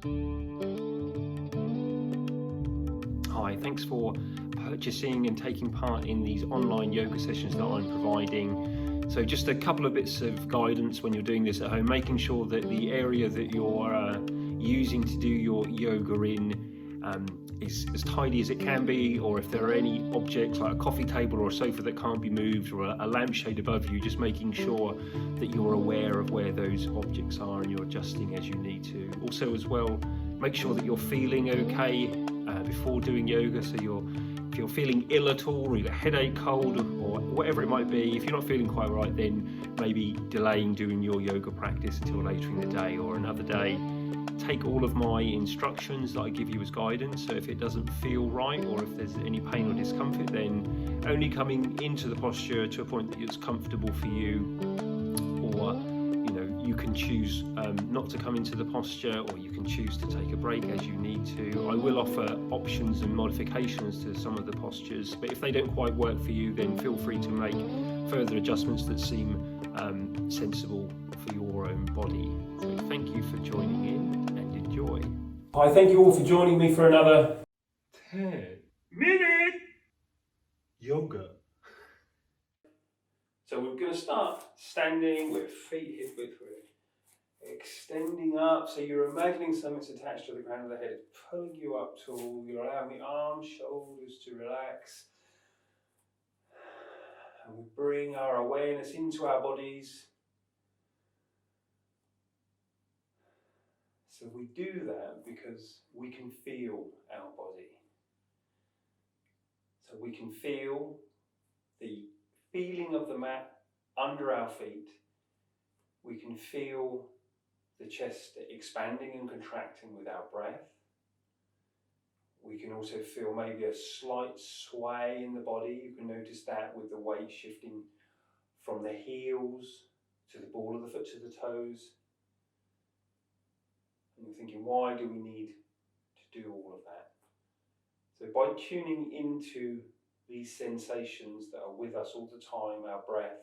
Hi, thanks for purchasing and taking part in these online yoga sessions that I'm providing. So just a couple of bits of guidance when you're doing this at home, making sure that the area that you're using to do your yoga in is as tidy as it can be, or if there are any objects like a coffee table or a sofa that can't be moved, or a lampshade above you, just making sure that you're aware of where those objects are and you're adjusting as you need to. Also as well, make sure that you're feeling okay before doing yoga. So if you're feeling ill at all, or either headache, cold, or whatever it might be, if you're not feeling quite right, then maybe delaying doing your yoga practice until later in the day or another day. Take all of my instructions that I give you as guidance, so if it doesn't feel right or if there's any pain or discomfort, then only coming into the posture to a point that it's comfortable for you, or you can choose not to come into the posture, or you can choose to take a break as you need to. I will offer options and modifications to some of the postures, but if they don't quite work for you, then feel free to make further adjustments that seem sensible for your own body. So thank you for joining in and enjoy. Hi, thank you all for joining me for another 10-minute yoga. So we're going to start standing with feet hip width, extending up. So you're imagining something's attached to the ground of the head, pulling you up tall. You're allowing the arms, shoulders to relax. And we bring our awareness into our bodies. So we do that because we can feel our body. So we can feel the feeling of the mat under our feet. We can feel the chest expanding and contracting with our breath. We can also feel maybe a slight sway in the body. You can notice that with the weight shifting from the heels to the ball of the foot to the toes. And you're thinking, why do we need to do all of that? So by tuning into these sensations that are with us all the time, our breath,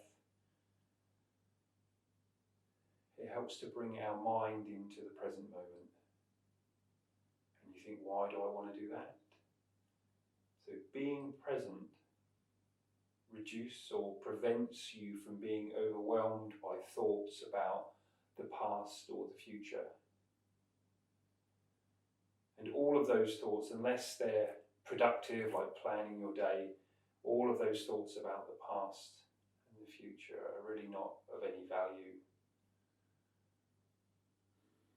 it helps to bring our mind into the present moment. And you think, why do I want to do that? So being present reduces or prevents you from being overwhelmed by thoughts about the past or the future. And all of those thoughts, unless they're productive, like planning your day, all of those thoughts about the past and the future are really not of any value.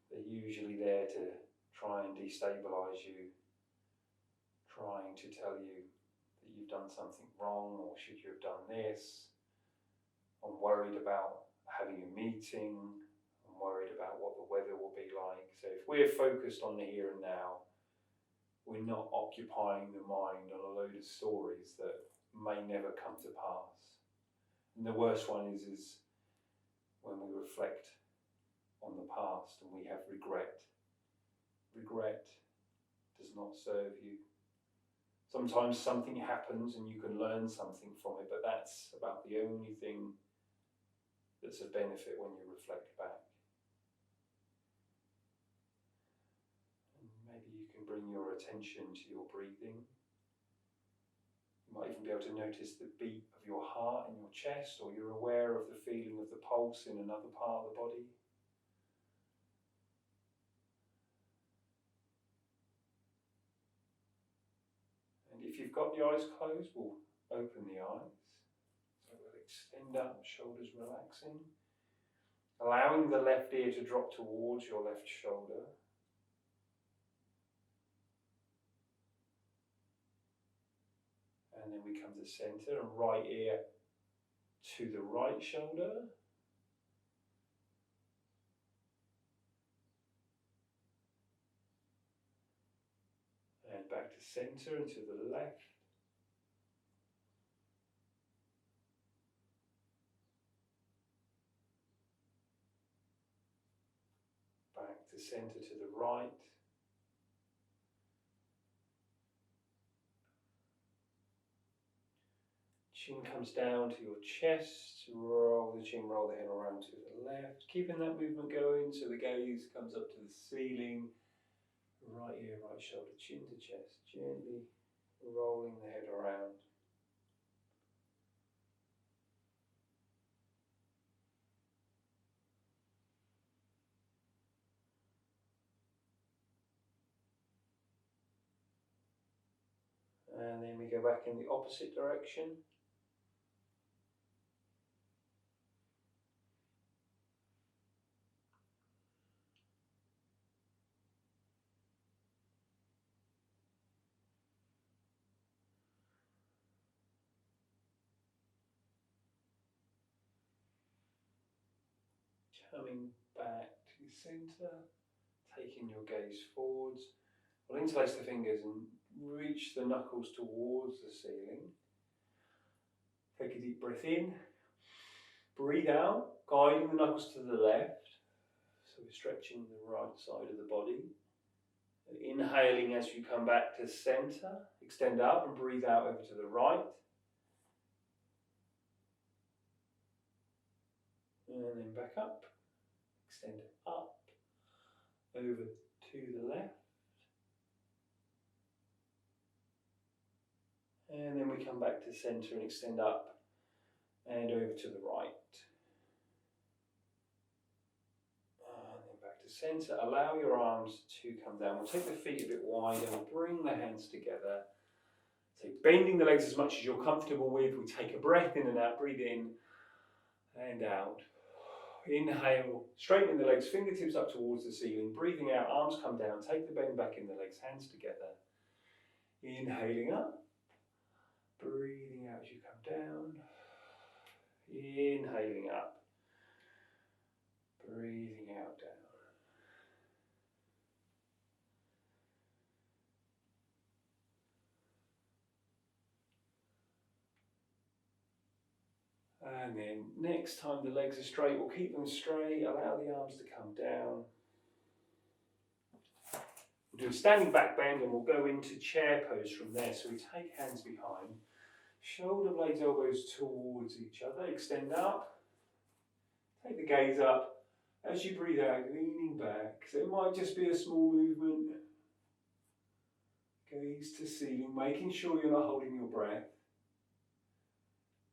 They're usually there to try and destabilize you, trying to tell you that you've done something wrong, or should you have done this. I'm worried about having a meeting. I'm worried about what the weather will be like. So if we're focused on the here and now, we're not occupying the mind on a load of stories that may never come to pass. And the worst one is when we reflect on the past and we have regret. Regret does not serve you. Sometimes something happens and you can learn something from it, but that's about the only thing that's a benefit when you reflect back. And maybe you can bring your attention to your breathing. You might even be able to notice the beat of your heart in your chest, or you're aware of the feeling of the pulse in another part of the body. And if you've got the eyes closed, we'll open the eyes. So we'll extend up, shoulders relaxing, allowing the left ear to drop towards your left shoulder. And then we come to center, and right ear to the right shoulder. And back to center and to the left. Back to center to the right. Chin comes down to your chest, roll the chin, roll the head around to the left, keeping that movement going so the gaze comes up to the ceiling, Right ear, right shoulder, chin to chest, gently rolling the head around. And then we go back in the opposite direction. Coming back to centre, taking your gaze forwards. We'll interlace the fingers and reach the knuckles towards the ceiling. Take a deep breath in. Breathe out, guiding the knuckles to the left. So we're stretching the right side of the body. And inhaling as you come back to centre. Extend up and breathe out over to the right. And then back up. Extend up, over to the left. And then we come back to centre and extend up and over to the right. And then back to centre. Allow your arms to come down. We'll take the feet a bit wider. We'll bring the hands together. So bending the legs as much as you're comfortable with. We take a breath in and out. Breathe in and out. Inhale, straightening the legs, fingertips up towards the ceiling. Breathing out, arms come down. Take the bend back in the legs, hands together. Inhaling up. Breathing out as you come down. Inhaling up. Breathing out down. And then next time the legs are straight, we'll keep them straight. Allow the arms to come down. We'll do a standing back bend and we'll go into chair pose from there. So we take hands behind. Shoulder blades, elbows towards each other. Extend up. Take the gaze up. As you breathe out, leaning back. So it might just be a small movement. Gaze to ceiling, making sure you're not holding your breath.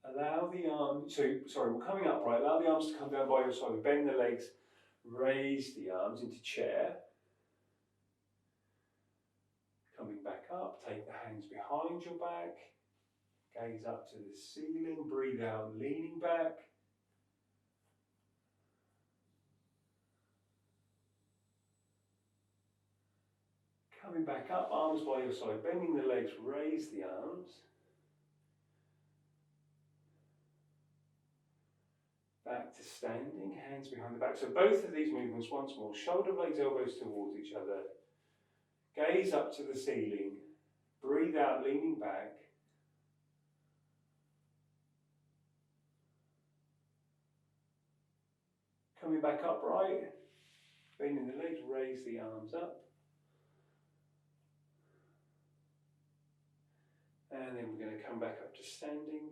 Allow the arms, we're coming up, right? Allow the arms to come down by your side. Bend the legs, raise the arms into chair. Coming back up, take the hands behind your back. Gaze up to the ceiling, breathe out, leaning back. Coming back up, arms by your side, bending the legs, raise the arms. Back to standing, hands behind the back. So both of these movements once more, shoulder blades, elbows towards each other. Gaze up to the ceiling, breathe out, leaning back. Coming back upright, bending the legs, raise the arms up. And then we're going to come back up to standing,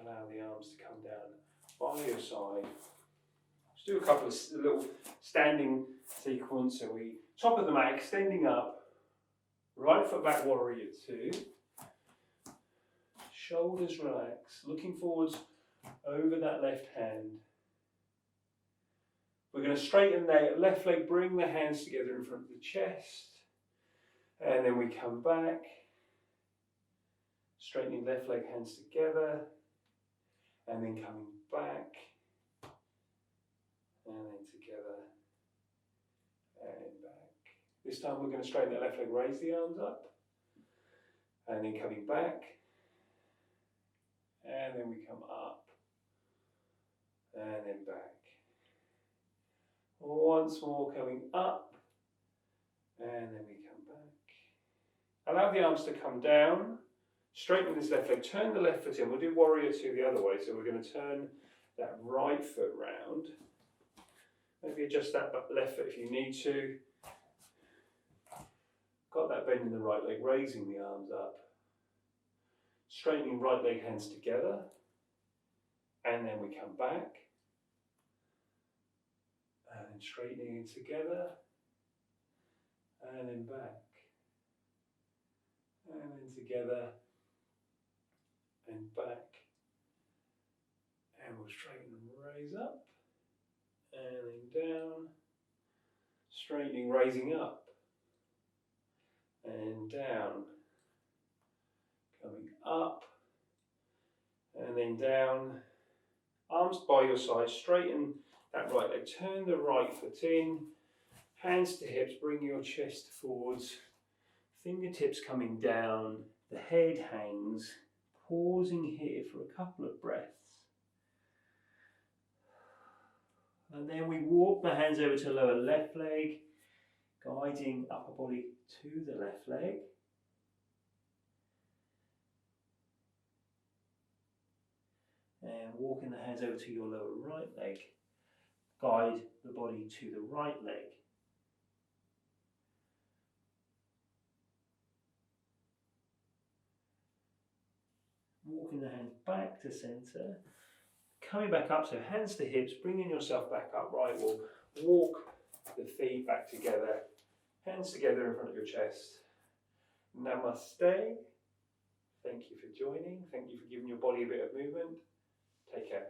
allow the arms to come down by your side. Let's do a couple of little standing sequence. So we, top of the mat, extending up, right foot back, warrior two. Shoulders relax, looking forwards over that left hand. We're going to straighten the left leg, bring the hands together in front of the chest. And then we come back. Straightening left leg, hands together. And then coming back. And then together. And back. This time we're going to straighten the left leg, raise the arms up. And then coming back. And then we come up. And then back. Once more, coming up, and then we come back. Allow the arms to come down, straighten this left leg, turn the left foot in. We'll do warrior two the other way, so we're going to turn that right foot round. Maybe adjust that left foot if you need to. Got that bend in the right leg, raising the arms up. Straightening right leg, hands together, and then we come back. And then straightening it together, and then back, and then together, and back, and we'll straighten and raise up, and then down, straightening, raising up, and down, coming up, and then down, arms by your side, straighten that right leg, turn the right foot in, hands to hips, bring your chest forwards, fingertips coming down, the head hangs, pausing here for a couple of breaths. And then we walk the hands over to lower left leg, guiding upper body to the left leg. And walking the hands over to your lower right leg, guide the body to the right leg. Walking the hands back to center, coming back up, so hands to hips, bringing yourself back up, right, we'll walk the feet back together, hands together in front of your chest. Namaste. Thank you for joining, thank you for giving your body a bit of movement. Take care.